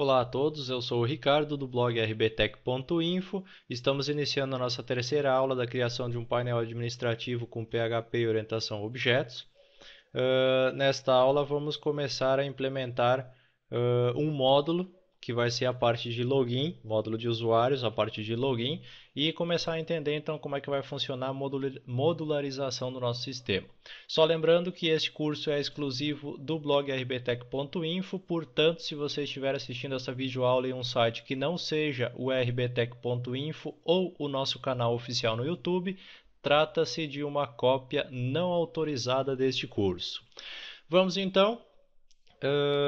Olá a todos, eu sou o Ricardo do blog rbtech.info. Estamos iniciando a nossa terceira aula da criação de um painel administrativo com PHP e orientação a objetos. Nesta aula vamos começar a implementar um módulo que vai ser a parte de login, módulo de usuários, a parte de login, e começar a entender então como é que vai funcionar a modularização do nosso sistema. Só lembrando que este curso é exclusivo do blog rbtech.info, portanto, se você estiver assistindo essa videoaula em um site que não seja o rbtech.info ou o nosso canal oficial no YouTube, trata-se de uma cópia não autorizada deste curso. Vamos então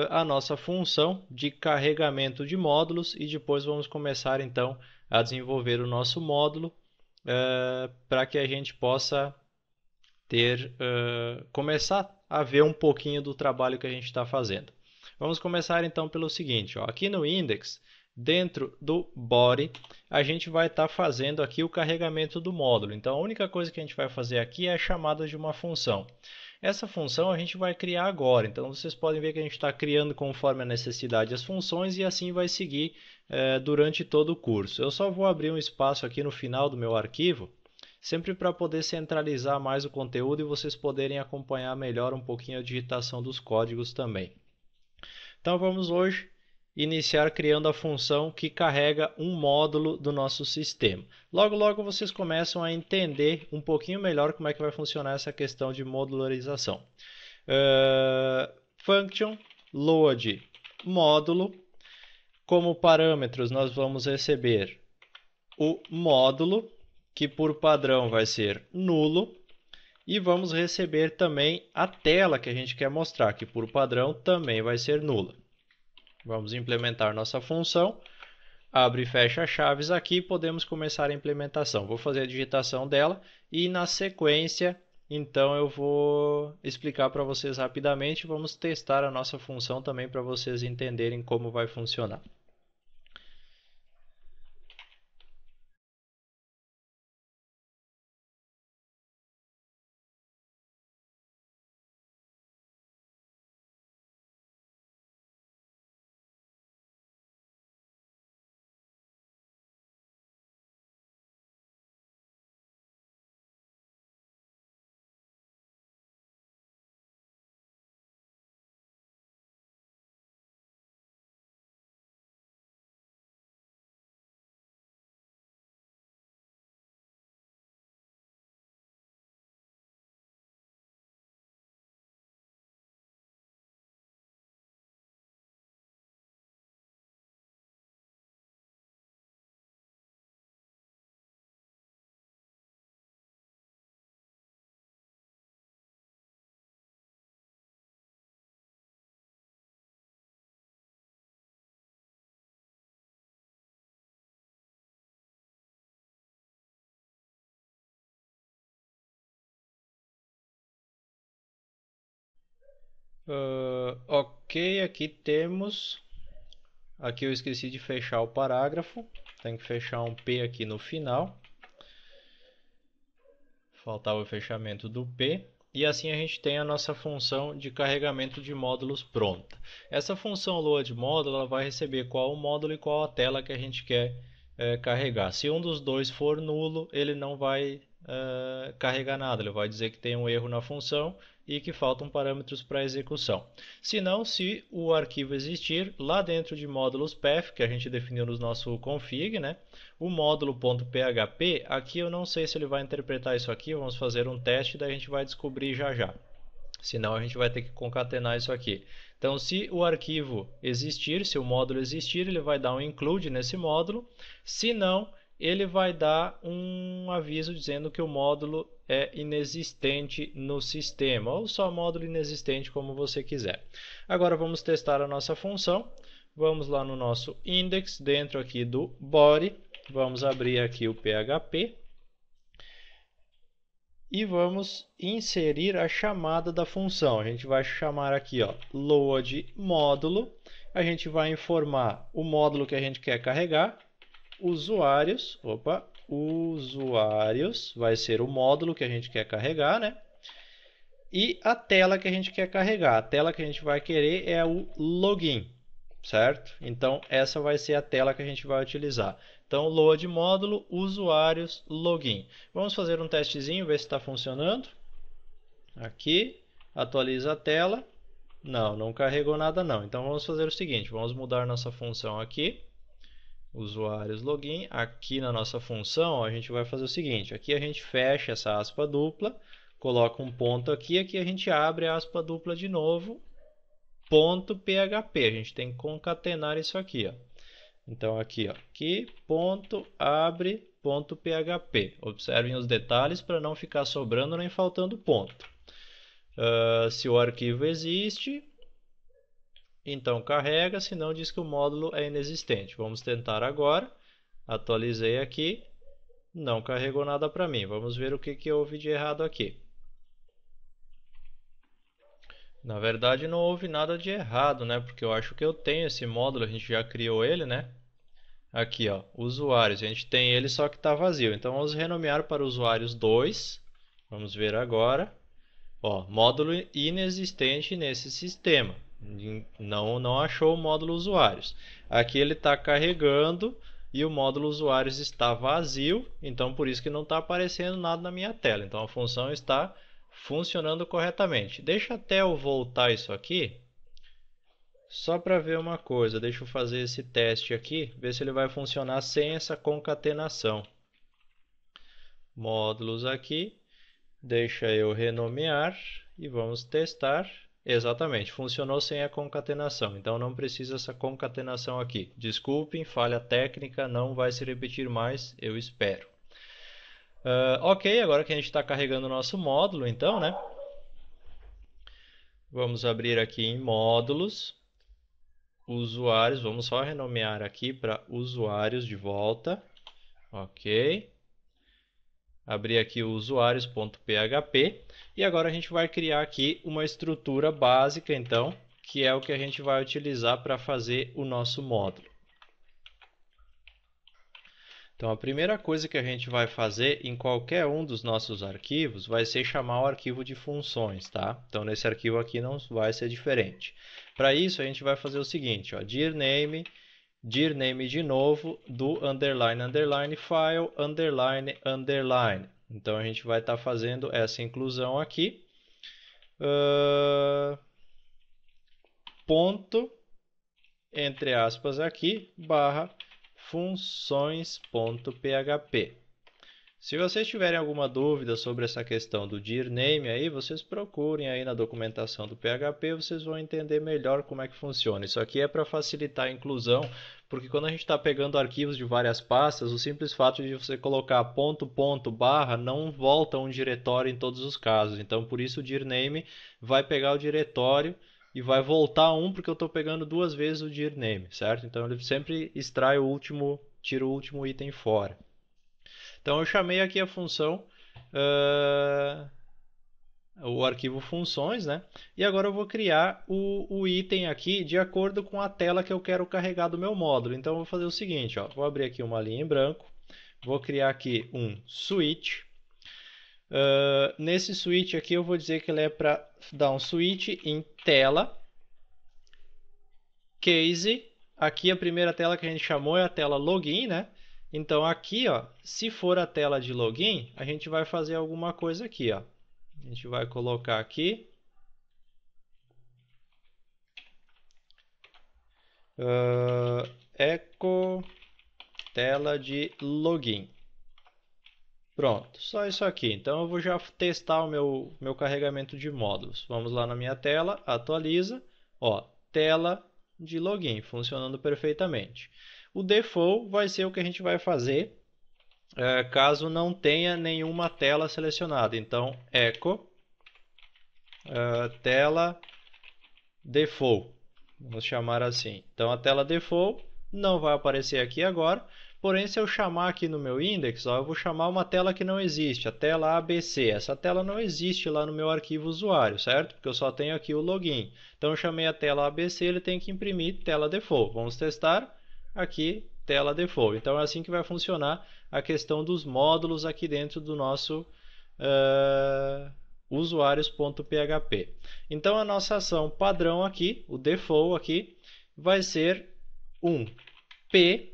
à nossa função de carregamento de módulos e depois vamos começar então a desenvolver o nosso módulo para que a gente possa começar a ver um pouquinho do trabalho que a gente está fazendo. Vamos começar então pelo seguinte, ó, aqui no index, dentro do body, a gente vai estar fazendo aqui o carregamento do módulo. Então a única coisa que a gente vai fazer aqui é a chamada de uma função. Essa função a gente vai criar agora, então vocês podem ver que a gente está criando conforme a necessidade as funções e assim vai seguir durante todo o curso. Eu só vou abrir um espaço aqui no final do meu arquivo, sempre para poder centralizar mais o conteúdo e vocês poderem acompanhar melhor um pouquinho a digitação dos códigos também. Então vamos hoje iniciar criando a função que carrega um módulo do nosso sistema. Logo, logo vocês começam a entender um pouquinho melhor como é que vai funcionar essa questão de modularização. Function load módulo. Como parâmetros nós vamos receber o módulo, que por padrão vai ser nulo, e vamos receber também a tela que a gente quer mostrar, que por padrão também vai ser nula. Vamos implementar nossa função, abre e fecha chaves aqui e podemos começar a implementação. Vou fazer a digitação dela e na sequência, então eu vou explicar para vocês rapidamente, vamos testar a nossa função também para vocês entenderem como vai funcionar. Ok, aqui temos. Aqui eu esqueci de fechar o parágrafo. Tem que fechar um P aqui no final. Faltava o fechamento do P. E assim a gente tem a nossa função de carregamento de módulos pronta. Essa função load módulo ela vai receber qual o módulo e qual a tela que a gente quer carregar. Se um dos dois for nulo, ele não vai carregar nada. Ele vai dizer que tem um erro na função e que faltam parâmetros para execução. Se não, se o arquivo existir, lá dentro de módulos path, que a gente definiu no nosso config, né? O módulo.php, aqui eu não sei se ele vai interpretar isso aqui, vamos fazer um teste, daí a gente vai descobrir já já. Senão a gente vai ter que concatenar isso aqui. Então, se o arquivo existir, se o módulo existir, ele vai dar um include nesse módulo. Se não, ele vai dar um aviso dizendo que o módulo é inexistente no sistema, ou só módulo inexistente, como você quiser. Agora vamos testar a nossa função. Vamos lá no nosso index, dentro aqui do body, vamos abrir aqui o PHP. E vamos inserir a chamada da função. A gente vai chamar aqui, ó, load módulo. A gente vai informar o módulo que a gente quer carregar. Usuários, usuários, vai ser o módulo que a gente quer carregar, né? E a tela que a gente quer carregar. A tela que a gente vai querer é o login. certo? Então, essa vai ser a tela que a gente vai utilizar. Então, load módulo, usuários, login. Vamos fazer um testezinho, ver se está funcionando. Aqui, atualiza a tela. Não, não carregou nada não. Então, vamos fazer o seguinte, vamos mudar nossa função aqui. Usuários, login. Aqui na nossa função, a gente vai fazer o seguinte. Aqui a gente fecha essa aspa dupla, coloca um ponto aqui. Aqui a gente abre a aspa dupla de novo. Ponto PHP. A gente tem que concatenar isso aqui, ó. Então aqui, ó, aqui ponto abre ponto PHP. Observem os detalhes para não ficar sobrando nem faltando ponto. Se o arquivo existe, então carrega, senão diz que o módulo é inexistente. Vamos tentar agora. Atualizei aqui, não carregou nada para mim. Vamos ver o que houve de errado aqui. Na verdade não houve nada de errado, né? Porque eu acho que eu tenho esse módulo, a gente já criou ele, né? Aqui, ó, usuários, a gente tem ele, só que está vazio. Então vamos renomear para usuários 2. Vamos ver agora. Ó, módulo inexistente nesse sistema. Não achou o módulo usuários. Aqui ele está carregando e o módulo usuários está vazio. Então por isso que não está aparecendo nada na minha tela. Então a função está funcionando corretamente. Deixa até eu voltar isso aqui. Só para ver uma coisa, deixa eu fazer esse teste aqui, ver se ele vai funcionar sem essa concatenação. Módulos aqui, deixa eu renomear e vamos testar. Exatamente, funcionou sem a concatenação, então não precisa essa concatenação aqui. Desculpem, falha técnica, não vai se repetir mais, eu espero. Ok, agora que a gente está carregando o nosso módulo, então, né? Vamos abrir aqui em módulos. Usuários, vamos só renomear aqui para usuários de volta. Ok. Abrir aqui o usuários.php e agora a gente vai criar aqui uma estrutura básica, então, que é o que a gente vai utilizar para fazer o nosso módulo. Então, a primeira coisa que a gente vai fazer em qualquer um dos nossos arquivos vai ser chamar o arquivo de funções, tá? Então, nesse arquivo aqui não vai ser diferente. Para isso, a gente vai fazer o seguinte, ó, dir name de novo, do underline, underline, file, underline, underline. Então, a gente vai estar fazendo essa inclusão aqui. Ponto, entre aspas aqui, barra, funções.php. Se vocês tiverem alguma dúvida sobre essa questão do dir name aí, vocês procurem aí na documentação do PHP, vocês vão entender melhor como é que funciona. Isso aqui é para facilitar a inclusão, porque quando a gente está pegando arquivos de várias pastas, o simples fato de você colocar ponto, ponto, barra, não volta um diretório em todos os casos. Então, por isso o dir name vai pegar o diretório e vai voltar um, porque eu estou pegando duas vezes o dir name, certo? Então, ele sempre extrai o último, tira o último item fora. Então eu chamei aqui a função, o arquivo funções, né? E agora eu vou criar o item aqui de acordo com a tela que eu quero carregar do meu módulo. Então eu vou fazer o seguinte, ó, vou abrir aqui uma linha em branco, vou criar aqui um switch. Nesse switch aqui eu vou dizer que ele é para dar um switch em tela, case. Aqui a primeira tela que a gente chamou é a tela login, né? Então aqui, ó, se for a tela de login, a gente vai fazer alguma coisa aqui, ó. A gente vai colocar aqui echo tela de login. Pronto, só isso aqui. Então eu vou já testar o meu carregamento de módulos. Vamos lá na minha tela, atualiza, ó, tela de login, funcionando perfeitamente. O default vai ser o que a gente vai fazer caso não tenha nenhuma tela selecionada. Então, echo tela default, vamos chamar assim. Então, a tela default não vai aparecer aqui agora, porém, se eu chamar aqui no meu index, ó, eu vou chamar uma tela que não existe, a tela ABC. Essa tela não existe lá no meu arquivo usuário, certo? Porque eu só tenho aqui o login. Então, eu chamei a tela ABC, ele tem que imprimir tela default. Vamos testar. Aqui, tela default. Então, é assim que vai funcionar a questão dos módulos aqui dentro do nosso usuários.php. Então, a nossa ação padrão aqui, o default aqui, vai ser um P,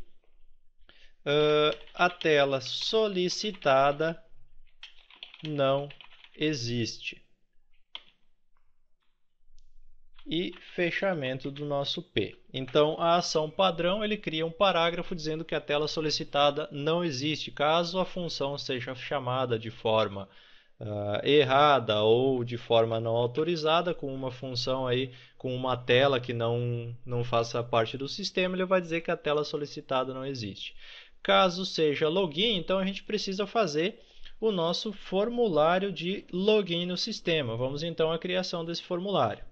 a tela solicitada não existe. E fechamento do nosso P. Então, a ação padrão, ele cria um parágrafo dizendo que a tela solicitada não existe, caso a função seja chamada de forma errada ou de forma não autorizada, com uma função aí, com uma tela que não faça parte do sistema, ele vai dizer que a tela solicitada não existe. Caso seja login, então a gente precisa fazer o nosso formulário de login no sistema. Vamos então à criação desse formulário.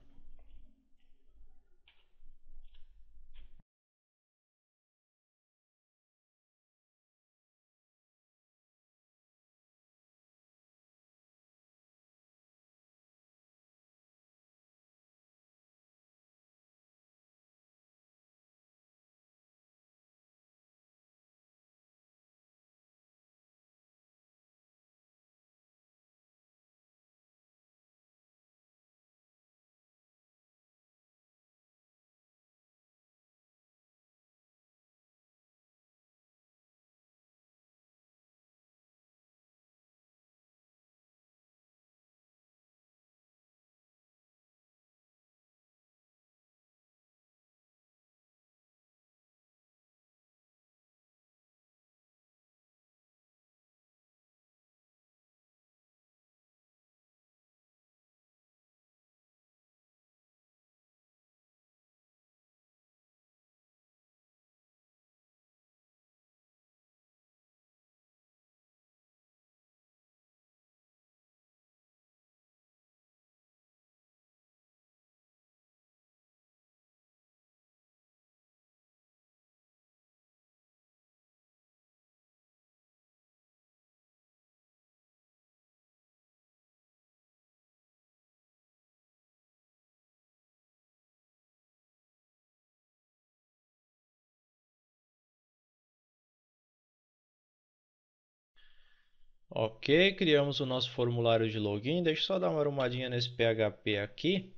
Ok, criamos o nosso formulário de login. Deixa eu só dar uma arrumadinha nesse PHP aqui,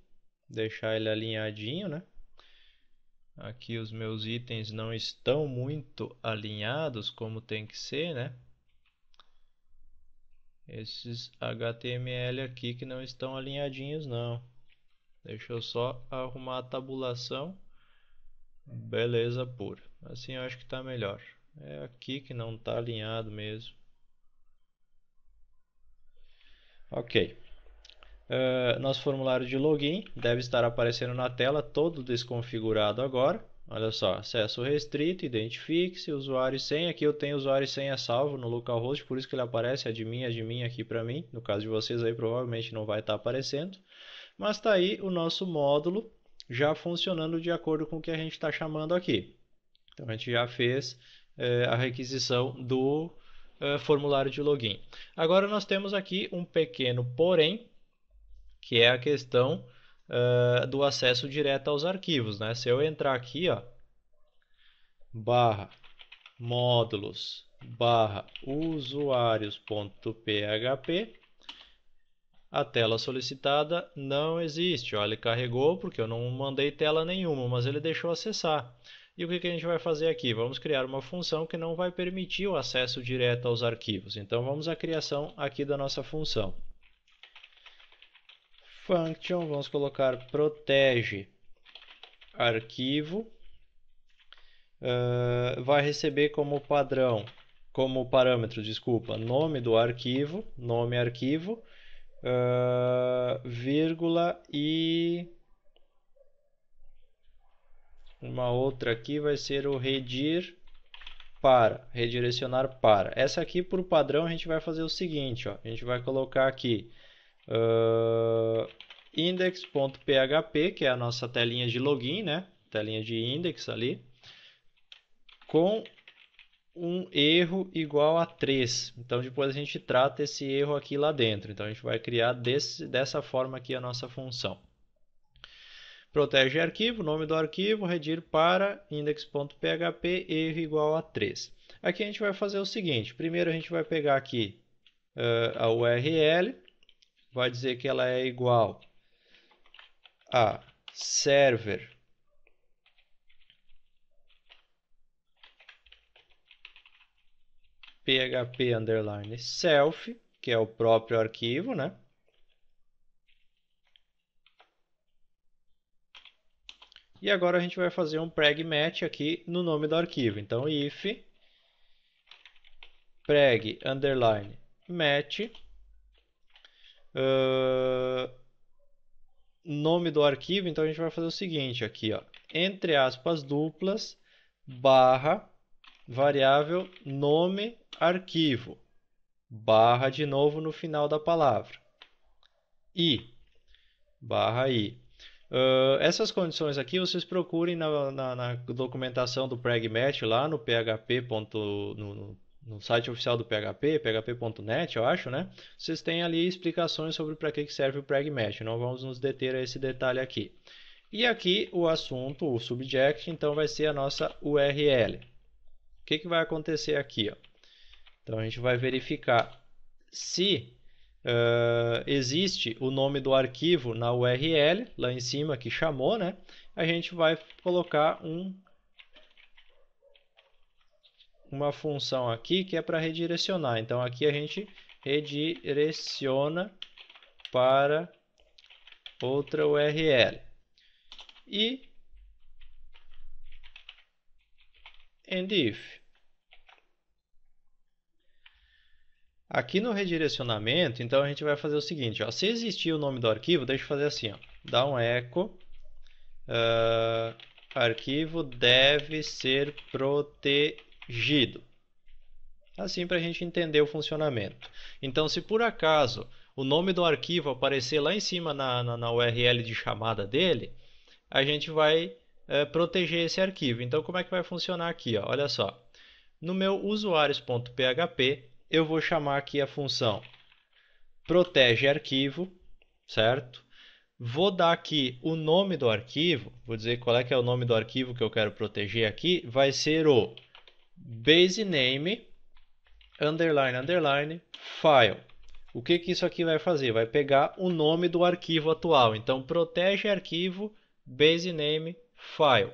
deixar ele alinhadinho, né? Aqui os meus itens não estão muito alinhados como tem que ser, né? Esses HTML aqui que não estão alinhadinhos não. Deixa eu só arrumar a tabulação. Beleza pura. Assim eu acho que está melhor. É aqui que não está alinhado mesmo. Ok. Nosso formulário de login deve estar aparecendo na tela, todo desconfigurado agora. Olha só, acesso restrito, identifique-se, usuário e senha. Aqui eu tenho usuário e senha salvo no localhost, por isso que ele aparece admin aqui para mim. No caso de vocês aí provavelmente não vai estar aparecendo. Mas está aí o nosso módulo já funcionando de acordo com o que a gente está chamando aqui. Então a gente já fez a requisição do formulário de login. Agora nós temos aqui um pequeno porém, que é a questão do acesso direto aos arquivos, né? Se eu entrar aqui, ó, barra módulos barra usuários.php, a tela solicitada não existe. Ó, ele carregou porque eu não mandei tela nenhuma, mas ele deixou acessar. E o que a gente vai fazer aqui? Vamos criar uma função que não vai permitir o acesso direto aos arquivos. Então vamos à criação aqui da nossa função. Function, vamos colocar protege arquivo, vai receber como padrão, como parâmetro, desculpa, nome do arquivo, nome arquivo, vírgula e uma outra aqui vai ser o redirecionar para. Essa aqui por padrão a gente vai fazer o seguinte, ó, a gente vai colocar aqui index.php, que é a nossa telinha de login, né? Telinha de index ali, com um erro igual a 3. Então depois a gente trata esse erro aqui lá dentro. Então a gente vai criar dessa forma aqui a nossa função. Protege arquivo, nome do arquivo, redir para index.php, erro igual a 3. Aqui a gente vai fazer o seguinte, primeiro a gente vai pegar aqui a URL, vai dizer que ela é igual a server php underline self, que é o próprio arquivo, né? E agora a gente vai fazer um preg match aqui no nome do arquivo. Então, if preg underline match, nome do arquivo, então a gente vai fazer o seguinte aqui, ó, entre aspas duplas, barra, variável nome arquivo, barra de novo no final da palavra, i, barra i. Essas condições aqui vocês procurem na documentação do pragmatch lá no PHP. No site oficial do PHP, php.net, eu acho, né? Vocês têm ali explicações sobre para que serve o pragmatch. Não vamos nos deter a esse detalhe aqui. E aqui o assunto, o subject, então vai ser a nossa URL. O que vai acontecer aqui? Ó? Então a gente vai verificar se existe o nome do arquivo na URL, lá em cima que chamou, né? A gente vai colocar uma função aqui que é para redirecionar. Então aqui a gente redireciona para outra URL. E end if. Aqui no redirecionamento, então a gente vai fazer o seguinte, ó, se existir o nome do arquivo, deixa eu fazer assim, ó, dá um echo, arquivo deve ser protegido. Assim para a gente entender o funcionamento. Então, se por acaso o nome do arquivo aparecer lá em cima na URL de chamada dele, a gente vai proteger esse arquivo. Então, como é que vai funcionar aqui? Ó? Olha só, no meu usuários.php, eu vou chamar aqui a função protege arquivo, certo? Vou dar aqui o nome do arquivo, vou dizer qual é que é o nome do arquivo que eu quero proteger aqui, vai ser o basename underline underline file. O que isso aqui vai fazer? Vai pegar o nome do arquivo atual. Então, protege arquivo basename file.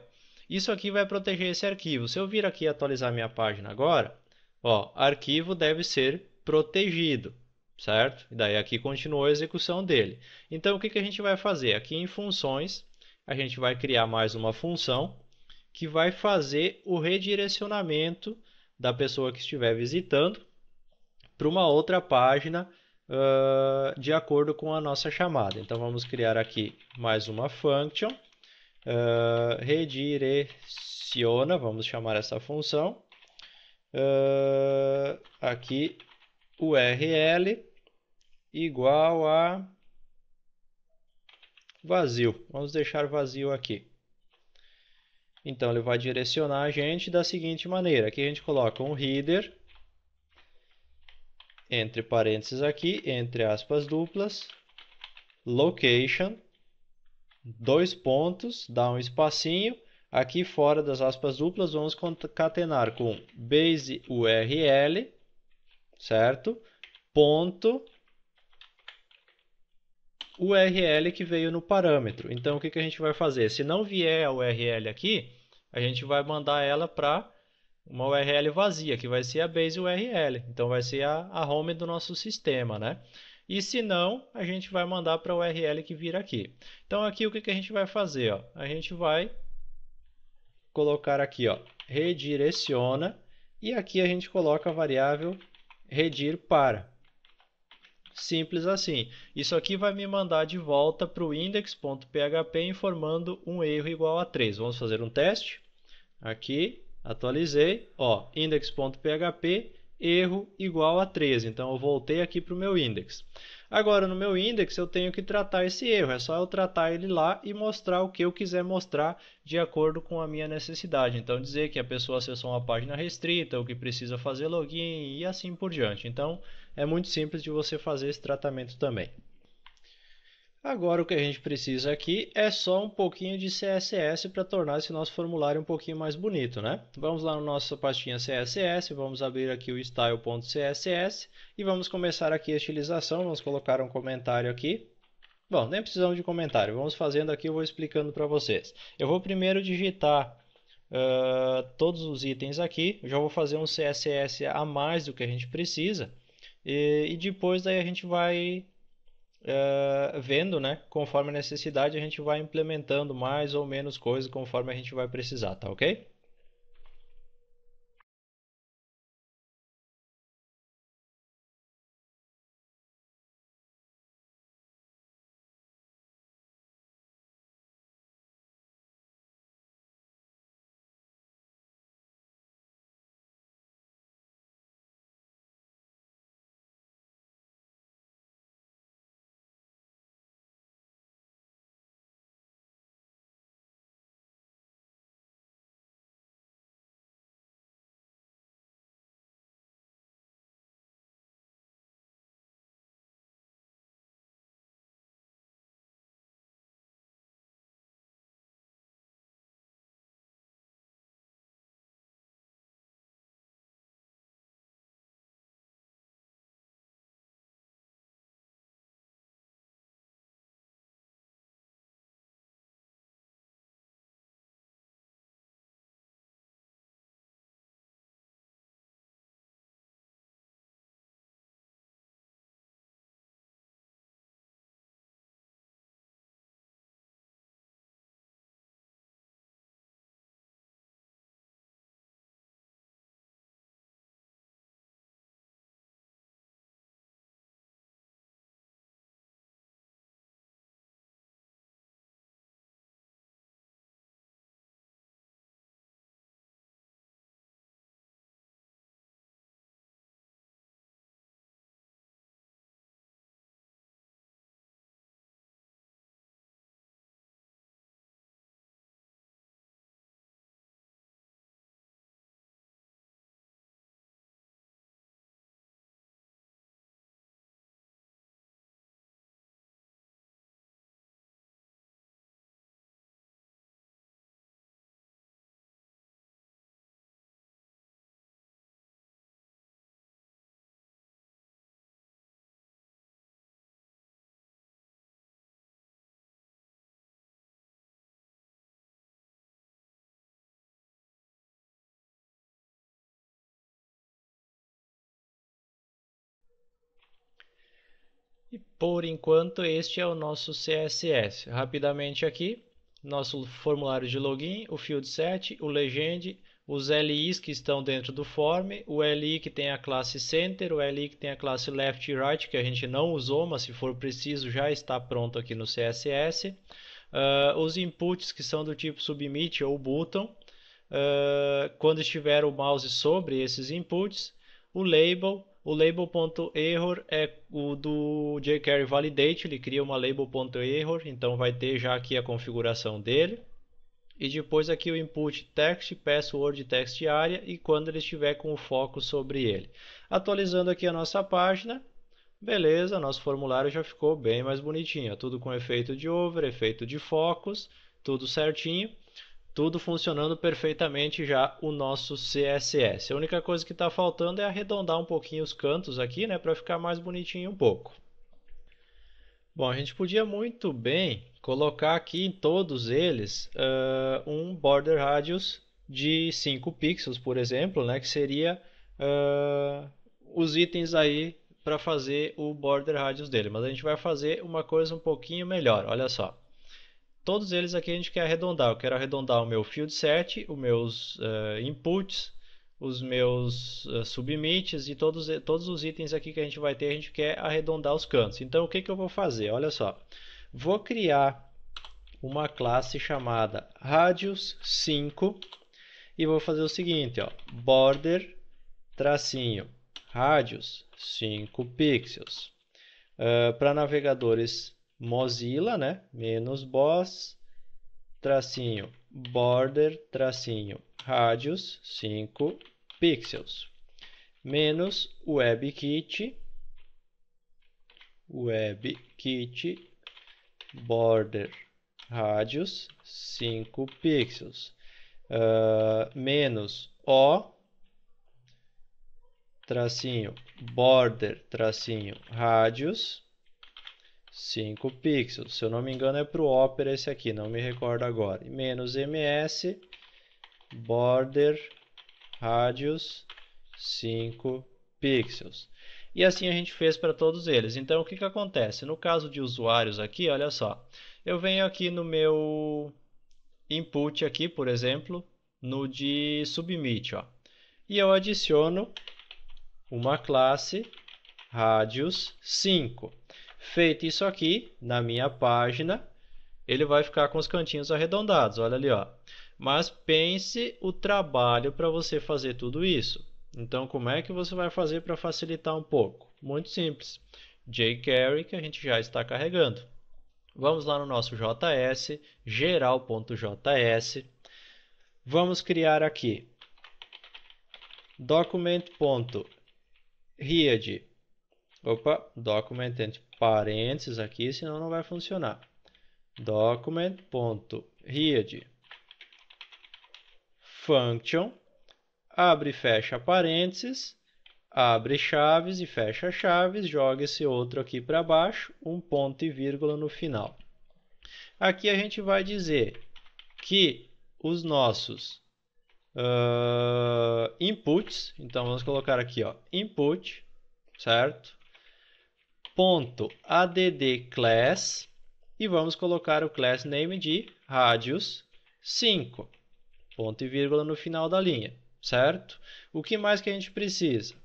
Isso aqui vai proteger esse arquivo. Se eu vir aqui e atualizar minha página agora, ó, arquivo deve ser protegido, certo? E daí aqui continuou a execução dele. Então, o que a gente vai fazer? Aqui em funções, a gente vai criar mais uma função que vai fazer o redirecionamento da pessoa que estiver visitando para uma outra página de acordo com a nossa chamada. Então, vamos criar aqui mais uma function, redireciona, vamos chamar essa função, aqui URL igual a vazio, vamos deixar vazio aqui. Então, ele vai direcionar a gente da seguinte maneira. Aqui a gente coloca um header, entre parênteses aqui, entre aspas duplas, location, dois pontos, dá um espacinho. Aqui fora das aspas duplas, vamos concatenar com base URL, certo? Ponto URL que veio no parâmetro. Então, o que a gente vai fazer? Se não vier a URL aqui, a gente vai mandar ela para uma URL vazia, que vai ser a base URL. Então, vai ser a home do nosso sistema, né? E se não, a gente vai mandar para a URL que vir aqui. Então, aqui o que a gente vai fazer? Ó? A gente vai colocar aqui, ó, redireciona, e aqui a gente coloca a variável redir para. Simples assim. Isso aqui vai me mandar de volta para o index.php informando um erro igual a 3. Vamos fazer um teste. Aqui, atualizei. Ó, index.php, erro igual a 13. Então, eu voltei aqui para o meu index. Agora, no meu index, eu tenho que tratar esse erro. É só eu tratar ele lá e mostrar o que eu quiser mostrar de acordo com a minha necessidade. Então, dizer que a pessoa acessou uma página restrita, ou que precisa fazer login e assim por diante. Então, é muito simples de você fazer esse tratamento também. Agora o que a gente precisa aqui é só um pouquinho de CSS para tornar esse nosso formulário um pouquinho mais bonito, né? Vamos lá na nossa pastinha CSS, vamos abrir aqui o style.css e vamos começar aqui a estilização. Vamos colocar um comentário aqui. Bom, nem precisamos de comentário, vamos fazendo aqui, eu vou explicando para vocês. Eu vou primeiro digitar todos os itens aqui. Eu já vou fazer um CSS a mais do que a gente precisa. E depois daí a gente vai vendo, né? Conforme a necessidade, a gente vai implementando mais ou menos coisas conforme a gente vai precisar, tá ok? E por enquanto este é o nosso CSS. Rapidamente aqui, nosso formulário de login, o field set, o legend, os LIs que estão dentro do form, o LI que tem a classe center, o LI que tem a classe left e right, que a gente não usou, mas se for preciso já está pronto aqui no CSS. Os inputs que são do tipo submit ou button, quando estiver o mouse sobre esses inputs, o label.error é o do jQuery Validate, ele cria uma label.error, então vai ter já aqui a configuração dele. E depois aqui o input text, password text area e quando ele estiver com o foco sobre ele. Atualizando aqui a nossa página, beleza, nosso formulário já ficou bem mais bonitinho, tudo com efeito de over, efeito de focos, tudo certinho. Tudo funcionando perfeitamente já o nosso CSS. A única coisa que está faltando é arredondar um pouquinho os cantos aqui, né, para ficar mais bonitinho um pouco. Bom, a gente podia muito bem colocar aqui em todos eles um border radius de 5 pixels, por exemplo, né, que seria os itens aí para fazer o border radius dele. Mas a gente vai fazer uma coisa um pouquinho melhor, olha só. Todos eles aqui a gente quer arredondar. Eu quero arredondar o meu field set, os meus inputs, os meus submits e todos os itens aqui que a gente vai ter, a gente quer arredondar os cantos. Então, o que eu vou fazer? Olha só. Vou criar uma classe chamada radius5 e vou fazer o seguinte, ó, border tracinho radius 5 pixels. Para navegadores Mozilla, né? -boss, tracinho, border, tracinho, radius, 5 pixels. Menos WebKit, border, radius, 5 pixels. Menos O, tracinho, border, tracinho, radius, 5 pixels. Se eu não me engano é para o Opera esse aqui, não me recordo agora. Menos ms, border radius 5 pixels. E assim a gente fez para todos eles. Então, o que que acontece? No caso de usuários aqui, olha só. Eu venho aqui no meu input aqui, por exemplo, no de submit, ó. E eu adiciono uma classe radius 5. Feito isso aqui, na minha página, ele vai ficar com os cantinhos arredondados, olha ali, ó. Mas pense o trabalho para você fazer tudo isso. Então, como é que você vai fazer para facilitar um pouco? Muito simples. jQuery que a gente já está carregando. Vamos lá no nosso JS, geral.js. Vamos criar aqui document.read. Opa, document entre parênteses aqui, senão não vai funcionar. Document.read function, abre e fecha parênteses, abre chaves e fecha chaves, joga esse outro aqui para baixo, um ponto e vírgula no final. Aqui a gente vai dizer que os nossos inputs, então vamos colocar aqui, ó, input, certo? Ponto add class e vamos colocar o class name de radius 5. Ponto e vírgula no final da linha, certo? O que mais que a gente precisa?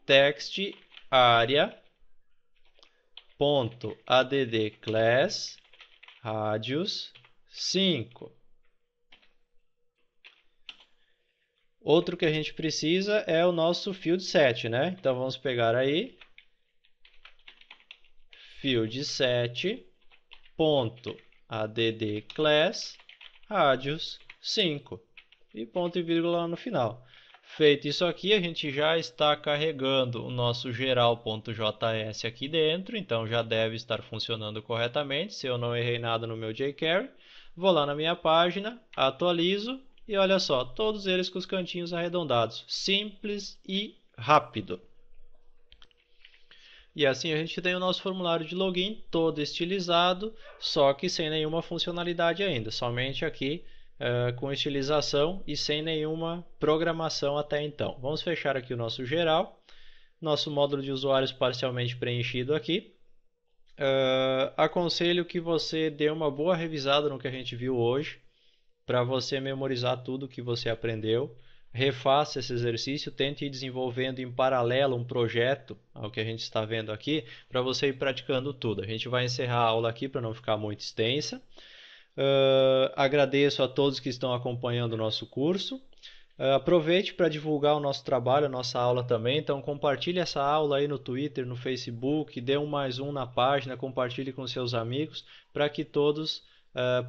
Text area ponto add class radius 5. Outro que a gente precisa é o nosso field set, né? Então vamos pegar aí field set ponto add class radius 5 e ponto e vírgula no final. Feito isso aqui, a gente já está carregando o nosso geral.js aqui dentro, então já deve estar funcionando corretamente, se eu não errei nada no meu jQuery. Vou lá na minha página, atualizo e olha só, todos eles com os cantinhos arredondados, simples e rápido. E assim a gente tem o nosso formulário de login todo estilizado, só que sem nenhuma funcionalidade ainda, somente aqui com estilização e sem nenhuma programação até então. Vamos fechar aqui o nosso geral, nosso módulo de usuários parcialmente preenchido aqui. Aconselho que você dê uma boa revisada no que a gente viu hoje, para você memorizar tudo que você aprendeu. Refaça esse exercício, tente ir desenvolvendo em paralelo um projeto ao que a gente está vendo aqui, para você ir praticando tudo. A gente vai encerrar a aula aqui para não ficar muito extensa. Agradeço a todos que estão acompanhando o nosso curso. Aproveite para divulgar o nosso trabalho, a nossa aula também. Então compartilhe essa aula aí no Twitter, no Facebook, dê um mais um na página, compartilhe com seus amigos para que todos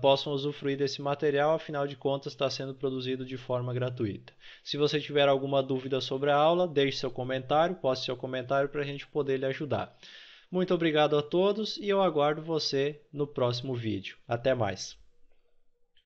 possam usufruir desse material, afinal de contas está sendo produzido de forma gratuita. Se você tiver alguma dúvida sobre a aula, deixe seu comentário, poste seu comentário para a gente poder lhe ajudar. Muito obrigado a todos e eu aguardo você no próximo vídeo. Até mais!